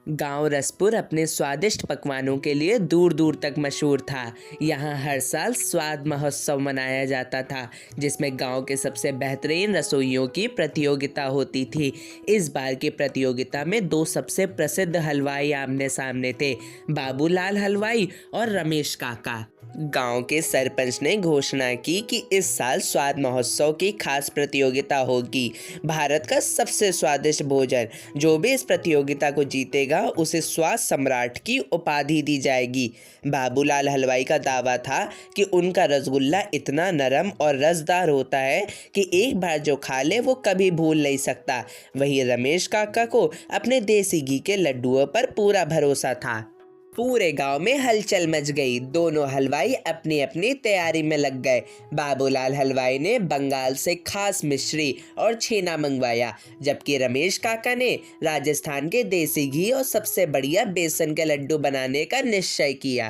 गांव रसपुर अपने स्वादिष्ट पकवानों के लिए दूर दूर तक मशहूर था। यहाँ हर साल स्वाद महोत्सव मनाया जाता था, जिसमें गांव के सबसे बेहतरीन रसोइयों की प्रतियोगिता होती थी। इस बार की प्रतियोगिता में दो सबसे प्रसिद्ध हलवाई आमने सामने थे, बाबूलाल हलवाई और रमेश काका। गांव के सरपंच ने घोषणा की कि इस साल स्वाद महोत्सव की खास प्रतियोगिता होगी। भारत का सबसे स्वादिष्ट भोजन जो भी इस प्रतियोगिता को जीतेगा उसे स्वाद सम्राट की उपाधि दी जाएगी। बाबूलाल हलवाई का दावा था कि उनका रसगुल्ला इतना नरम और रसदार होता है कि एक बार जो खा ले वो कभी भूल नहीं सकता। वहीं रमेश काका को अपने देसी घी के लड्डुओं पर पूरा भरोसा था। पूरे गांव में हलचल मच गई। दोनों हलवाई अपनी अपनी तैयारी में लग गए। बाबूलाल हलवाई ने बंगाल से खास मिश्री और छेना मंगवाया, जबकि रमेश काका ने राजस्थान के देसी घी और सबसे बढ़िया बेसन के लड्डू बनाने का निश्चय किया।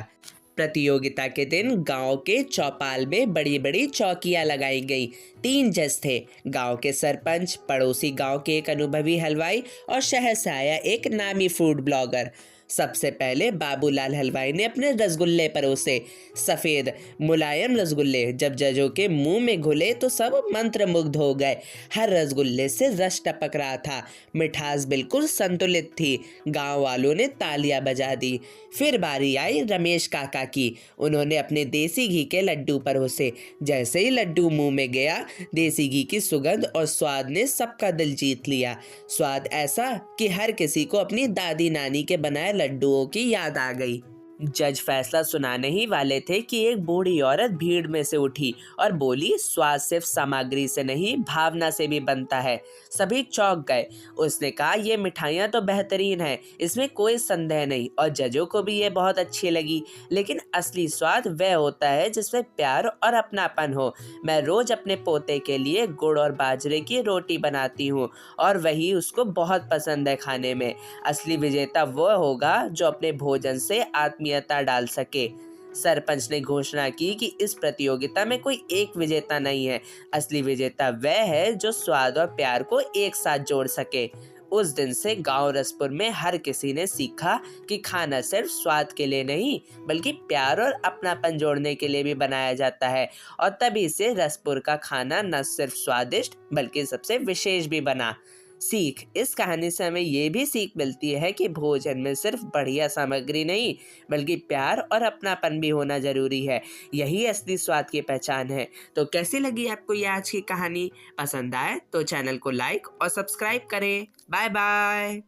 प्रतियोगिता के दिन गांव के चौपाल में बड़ी बड़ी चौकियां लगाई गई। 3 जज थे, गांव के सरपंच, पड़ोसी गांव के एक अनुभवी हलवाई और शहर से आया एक नामी फूड ब्लॉगर। सबसे पहले बाबूलाल हलवाई ने अपने रसगुल्ले परोसे। सफ़ेद मुलायम रसगुल्ले जब जजों के मुंह में घुले तो सब मंत्रमुग्ध हो गए। हर रसगुल्ले से रस टपक रहा था, मिठास बिल्कुल संतुलित थी। गांव वालों ने तालियां बजा दी। फिर बारी आई रमेश काका की। उन्होंने अपने देसी घी के लड्डू परोसे। जैसे ही लड्डू मुंह में गया, देसी घी की सुगंध और स्वाद ने सबका दिल जीत लिया। स्वाद ऐसा कि हर किसी को अपनी दादी नानी के बनाए लड्डुओं की याद आ गई। जज फैसला सुनाने ही वाले थे कि एक बूढ़ी औरत भीड़ में से उठी और बोली, स्वाद सिर्फ सामग्री से नहीं, भावना से भी बनता है। सभी चौंक गए। उसने कहा, ये मिठाइयाँ तो बेहतरीन हैं, इसमें कोई संदेह नहीं, और जजों को भी ये बहुत अच्छी लगी। लेकिन असली स्वाद वह होता है जिसमें प्यार और अपनापन हो। मैं रोज अपने पोते के लिए गुड़ और बाजरे की रोटी बनाती हूँ और वही उसको बहुत पसंद है खाने में। असली विजेता वह होगा जो अपने भोजन से आत्मीयता डाल सके। सरपंच ने घोषणा की कि इस प्रतियोगिता में कोई एक विजेता नहीं है। असली विजेता वह है जो स्वाद और प्यार को एक साथ जोड़ सके। उस दिन से गांव रसपुर में हर किसी ने सीखा कि खाना सिर्फ स्वाद के लिए नहीं, बल्कि प्यार और अपनापन जोड़ने के लिए भी बनाया जाता है। और तभी से रसपुर का खाना न सिर्फ स्वादिष्ट बल्कि सबसे विशेष भी बना। सीख, इस कहानी से हमें ये भी सीख मिलती है कि भोजन में सिर्फ बढ़िया सामग्री नहीं, बल्कि प्यार और अपनापन भी होना जरूरी है। यही असली स्वाद की पहचान है। तो कैसी लगी आपको ये आज की कहानी? पसंद आए तो चैनल को लाइक और सब्सक्राइब करें। Bye bye.